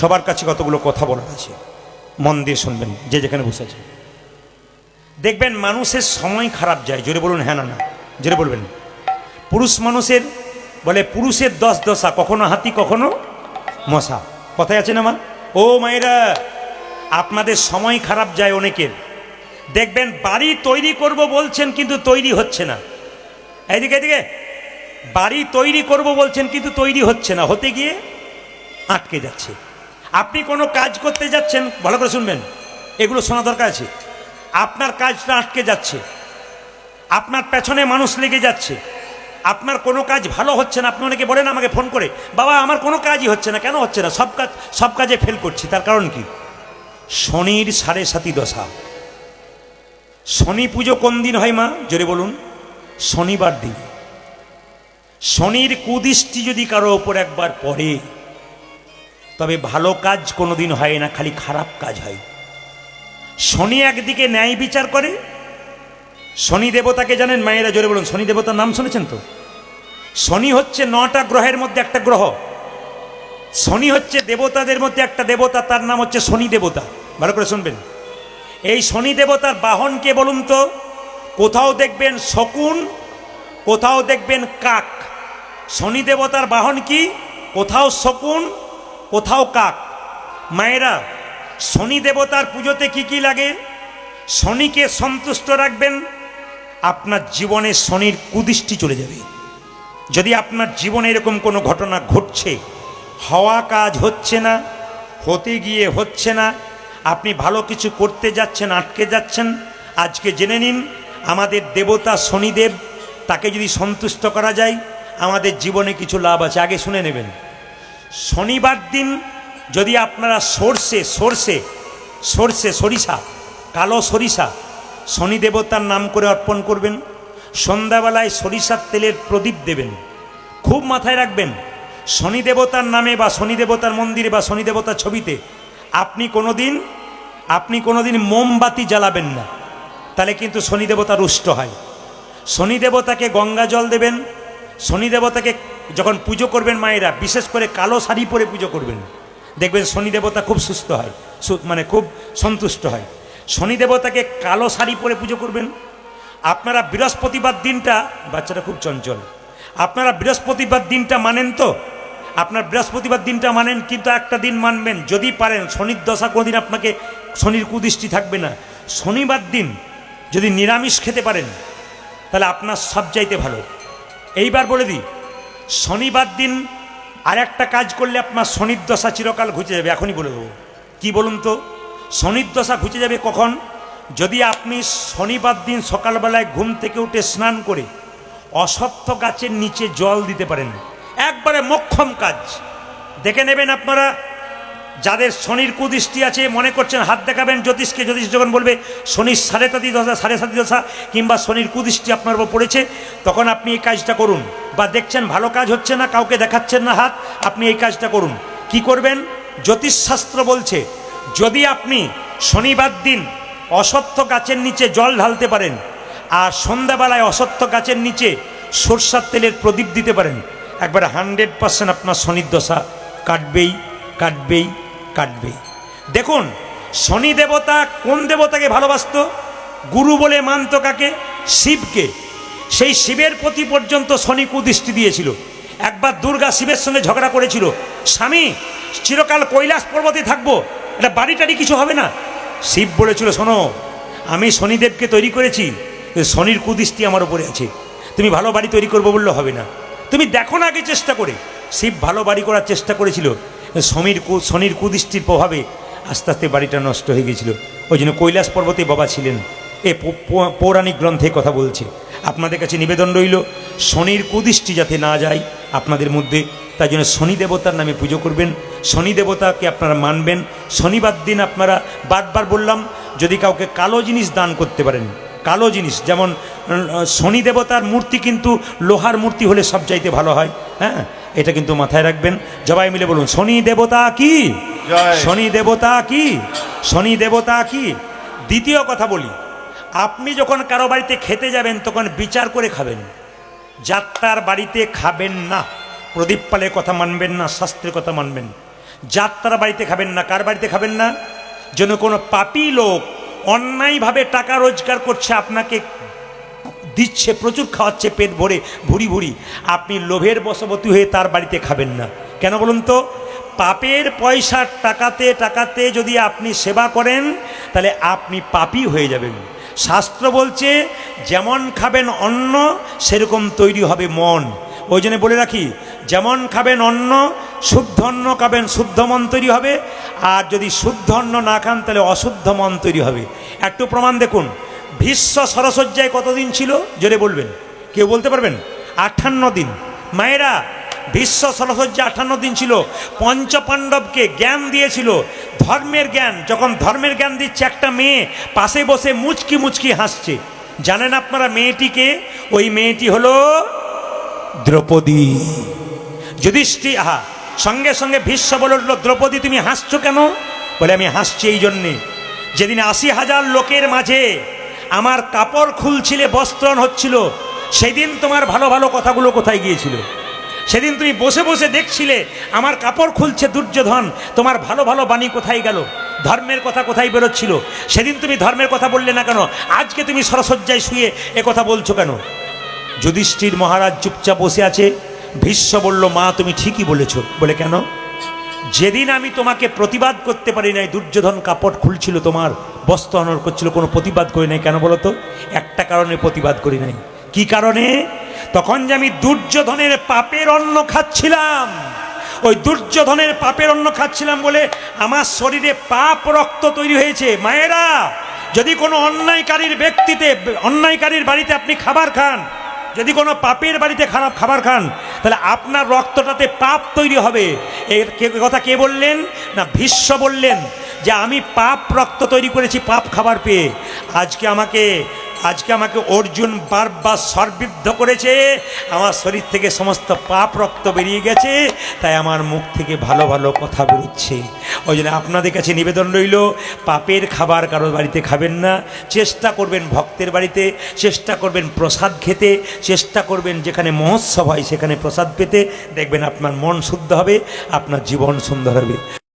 সবার কাছে কতগুলো কথা বলার আছে, মন দিয়ে শুনবেন যে যেখানে বসে আছে। দেখবেন মানুষের সময় খারাপ যায়, জোরে বলুন হ্যাঁ না না, জোরে বলবেন। পুরুষ মানুষের বলে পুরুষের 10 দশা, কখনো হাতি কখনো মশা, কথায় আছে না মা? ও মায়েরা, আপনাদের সময় খারাপ যায় অনেকের। দেখবেন বাড়ি তৈরি করব বলছেন কিন্তু তৈরি হচ্ছে না। এইদিকে এদিকে, বাড়ি তৈরি করব বলছেন কিন্তু তৈরি হচ্ছে না, হতে গিয়ে আটকে যাচ্ছে। আপনি কোনো কাজ করতে যাচ্ছেন, ভালো করে শুনবেন, এগুলো শোনা দরকার আছে। আপনার কাজটা আটকে যাচ্ছে, আপনার পেছনে মানুষ লেগে যাচ্ছে, আপনার কোনো কাজ ভালো হচ্ছে না। আপনি অনেকে বলেন আমাকে ফোন করে, বাবা আমার কোনো কাজই হচ্ছে না। কেন হচ্ছে না? সব কাজে ফেল করছি। তার কারণ কি? শনির 7.5 দশা। শনি পুজো কোন দিন হয় মা? জোরে বলুন। শনিবার দিন। শনির কুদৃষ্টি যদি কারো ওপর একবার পড়ে, তবে ভালো কাজ কোনোদিন হয় না, খালি খারাপ কাজ হয়। শনি একদিকে ন্যায় বিচার করে। শনি দেবতাকে জানেন মায়েরা? জোরে বলুন। শনি দেবতার নাম শুনেছেন তো? শনি হচ্ছে 9টা গ্রহের মধ্যে একটা গ্রহ। শনি হচ্ছে দেবতাদের মধ্যে একটা দেবতা, তার নাম হচ্ছে শনি দেবতা। ভালো করে শুনবেন। এই শনি দেবতার বাহন কে বলুন তো? কোথাও দেখবেন শকুন, কোথাও দেখবেন কাক। শনি দেবতার বাহন কি? কোথাও শকুন, কোথাও কাক। মায়েরা, শনি দেবতার পুজোতে কি কি লাগে? শনিকে সন্তুষ্ট রাখবেন, আপনার জীবনে শনির কুদৃষ্টি চলে যাবে। যদি আপনার জীবনে এরকম কোনো ঘটনা ঘটছে, হওয়া কাজ হচ্ছে না, হতে গিয়ে হচ্ছে না, আপনি ভালো কিছু করতে যাচ্ছেন, আটকে যাচ্ছেন, আজকে জেনে নিন আমাদের দেবতা শনিদেব, তাকে যদি সন্তুষ্ট করা যায় আমাদের জীবনে কিছু লাভ আছে। আগে শুনে নেবেন। শনিবার দিন যদি আপনারা সরিষা, কালো সরিষা শনি দেবতার নাম করে অর্পণ করবেন। সন্ধ্যাবেলায় সরিষার তেলের প্রদীপ দেবেন। খুব মাথায় রাখবেন, শনি দেবতার নামে বা শনি দেবতার মন্দিরে বা শনি দেবতার ছবিতে আপনি কোনোদিন মোমবাতি জ্বালাবেন না, তাহলে কিন্তু শনি দেবতা রুষ্ট হয়। শনি দেবতাকে গঙ্গা জল দেবেন। শনি দেবতাকে যখন পুজো করবেন মায়েরা, বিশেষ করে কালো শাড়ি পরে পুজো করবেন, দেখবেন শনি দেবতা খুব সুস্থ হয়, মানে খুব সন্তুষ্ট হয়। শনি দেবতাকে কালো শাড়ি পরে পুজো করবেন। আপনারা বৃহস্পতিবার দিনটা, বাচ্চাটা খুব চঞ্চল, আপনারা বৃহস্পতিবার দিনটা মানেন তো? আপনার বৃহস্পতিবার দিনটা মানেন, কিন্তু একটা দিন মানবেন যদি পারেন, শনির দশা কোনোদিন আপনাকে শনির কুদৃষ্টি থাকবে না। শনিবার দিন যদি নিরামিষ খেতে পারেন তাহলে আপনার সবচাইতে ভালো। এইবার বলে দিই, শনিবার দিন আর একটা কাজ করলে আপনার শনির দশা চিরকাল ঘুচে যাবে। এখনই বলে দেবো। কি বলুন তো? শনির দশা ঘুচে যাবে কখন? যদি আপনি শনিবার দিন সকালবেলায় ঘুম থেকে উঠে স্নান করে অশ্বত্থ গাছের নিচে জল দিতে পারেন। একবারে মোক্ষম কাজ। দেখে নেবেন আপনারা, যাদের শনির কুদৃষ্টি আছে, মনে করছেন হাত দেখাবেন জ্যোতিষকে, জ্যোতিষ যখন বলবে শনির 7.5 দশা কিংবা শনির কুদৃষ্টি আপনার উপর পড়েছে, তখন আপনি এই কাজটা করুন। বা দেখছেন ভালো কাজ হচ্ছে না, কাউকে দেখাচ্ছেন না হাত, আপনি এই কাজটা করুন। কি করবেন? জ্যোতিষশাস্ত্র বলছে, যদি আপনি শনিবার দিন অশ্বত্থ গাছের নিচে জল ঢালতে পারেন আর সন্ধ্যাবেলায় অশ্বত্থ গাছের নিচে সরষার তেলের প্রদীপ দিতে পারেন, একবারে 100% আপনার শনির দশা কাটবেই কাটবেই কাটবেই। দেখুন, শনি দেবতা কোন দেবতাকে ভালোবাসত? গুরু বলে মানত কাকে? শিবকে। সেই শিবের প্রতি পর্যন্ত শনি কুদৃষ্টি দিয়েছিল। একবার দুর্গা শিবের সঙ্গে ঝগড়া করেছিল, স্বামী চিরকাল কৈলাস পর্বতে থাকবো, এটা বাড়ি টাড়ি কিছু হবে না। শিব বলেছিল, শোনো, আমি শনিদেবকে তৈরি করেছি, শনির কুদৃষ্টি আমার উপরে আছে, তুমি ভালো বাড়ি তৈরি করবো বললে হবে না, তুমি দেখো না আগে চেষ্টা করে। শিব ভালো বাড়ি করার চেষ্টা করেছিল, শনির কুদৃষ্টির প্রভাবে আস্তে আস্তে বাড়িটা নষ্ট হয়ে গিয়েছিল। ওই জন্য কৈলাস পর্বতে বাবা ছিলেন। এ পৌরাণিক গ্রন্থে কথা বলছে। আপনাদের কাছে নিবেদন রইল, শনির কুদৃষ্টি যাতে না যায় আপনাদের মধ্যে, তাই জন্য শনি দেবতার নামে পুজো করবেন। শনি দেবতাকে আপনারা মানবেন। শনিবার দিন আপনারা, বারবার বললাম, যদি কাউকে কালো জিনিস দান করতে পারেন, কালো জিনিস, যেমন শনি দেবতার মূর্তি কিন্তু লোহার মূর্তি হলে সব চাইতে ভালো হয়। হ্যাঁ, এটা কিন্তু মাথায় রাখবেন। সবাই মিলে বলুন, শনি দেবতা কি? শনি দেবতা কি? শনি দেবতা কি? দ্বিতীয় কথা বলি, আপনি যখন কারো বাড়িতে খেতে যাবেন তখন বিচার করে খাবেন। যাত্রার বাড়িতে খাবেন না, প্রদীপ পালের কথা মানবেন না, শাস্ত্রের কথা মানবেন। যাত্রা বাড়িতে খাবেন না। কার বাড়িতে খাবেন না? যেন কোনো পাপী লোক অন্যায়ভাবে টাকা রোজগার করছে, আপনাকে দিচ্ছে, প্রচুর খাওয়াচ্ছে পেট ভরে ভুরি ভুরি, আপনি লোভের বশবর্তী হয়ে তার বাড়িতে খাবেন না। কেন বলুন তো? পাপের পয়সার টাকাতে টাকাতে যদি আপনি সেবা করেন তাহলে আপনি পাপী হয়ে যাবেন। শাস্ত্র বলছে যেমন খাবেন অন্ন সেরকম তৈরি হবে মন। ওই জন্য বলে রাখি, যেমন খাবেন অন্ন, শুদ্ধ অন্ন খাবেন, শুদ্ধ মন তৈরি হবে। আর যদি শুদ্ধ অন্ন না খান তাহলে অশুদ্ধ মন তৈরি হবে। একটু প্রমাণ দেখুন। ভীষ্ম সরসজ্জায় কতদিন ছিল জোরে বলবেন? কেউ বলতে পারবেন? 58 দিন। মায়েরা, ভীষ্ম সরসজ্জা 58 দিন ছিল। পঞ্চপাণ্ডবকে জ্ঞান দিয়েছিল, ধর্মের জ্ঞান। যখন ধর্মের জ্ঞান দিচ্ছে, একটা মেয়ে পাশে বসে মুচকি মুচকি হাসছে। জানেন আপনারা মেয়েটিকে? ওই মেয়েটি হলো দ্রৌপদী। যুধিষ্ঠির সঙ্গে সঙ্গে ভীষ্ম বলে উঠল, দ্রৌপদী তুমি হাসছো কেন? বলে আমি হাসছি এই জন্যে, যেদিন 80,000 লোকের মাঝে আমার কাপড় খুলছিলে, বস্ত্রণ হচ্ছিল, সেদিন তোমার ভালো ভালো কথাগুলো কোথায় গিয়েছিল? সেদিন তুমি বসে বসে দেখছিলে আমার কাপড় খুলছে দুর্যোধন, তোমার ভালো ভালো বাণী কোথায় গেল? ধর্মের কথা কোথায় বেরোচ্ছিল? সেদিন তুমি ধর্মের কথা বললে না কেন? আজকে তুমি সরসজ্জায় শুয়ে এ কথা বলছো কেন? যুধিষ্ঠির মহারাজ চুপচাপ বসে আছে। ভীষ্ম বলল, মা তুমি ঠিকই বলেছ। বলে কেন? যেদিন আমি তোমাকে প্রতিবাদ করতে পারি নাই, দুর্যোধন কাপড় খুলছিল, তোমার বস্ত্র হনন করছিল, কোনো প্রতিবাদ করি নাই। কেন বলো তো? একটা কারণে প্রতিবাদ করি নাই। কি কারণে? তখন যে আমি দুর্যোধনের পাপের অন্ন খাচ্ছিলাম, ওই দুর্যোধনের পাপের অন্ন খাচ্ছিলাম বলে আমার শরীরে পাপ রক্ত তৈরি হয়েছে। মায়েরা, যদি কোনো অন্যায়কারীর ব্যক্তিতে, অন্যায়কারীর বাড়িতে আপনি খাবার খান, যদি কোনো পাপের বাড়িতে খারাপ খাবার খান, তাহলে আপনার রক্তটাতে পাপ তৈরি হবে। এর কথা কে বললেন? না, ভীষ্ম বললেন যে আমি পাপ রক্ত তৈরি করেছি পাপ খাবার পেয়ে। আজকে আমাকে অর্জুন বারবার সর্বিদ্ধ করেছে, আমার শরীর থেকে সমস্ত পাপ রক্ত বেরিয়ে গেছে, তাই আমার মুখ থেকে ভালো ভালো কথা বেরোচ্ছে। ওই জন্য আপনাদের কাছে নিবেদন রইল, পাপের খাবার কারোর বাড়িতে খাবেন না। চেষ্টা করবেন ভক্তের বাড়িতে, চেষ্টা করবেন প্রসাদ খেতে, চেষ্টা করবেন যেখানে মহোৎসব হয় সেখানে প্রসাদ পেতে। দেখবেন আপনার মন শুদ্ধ হবে, আপনার জীবন সুন্দর হবে।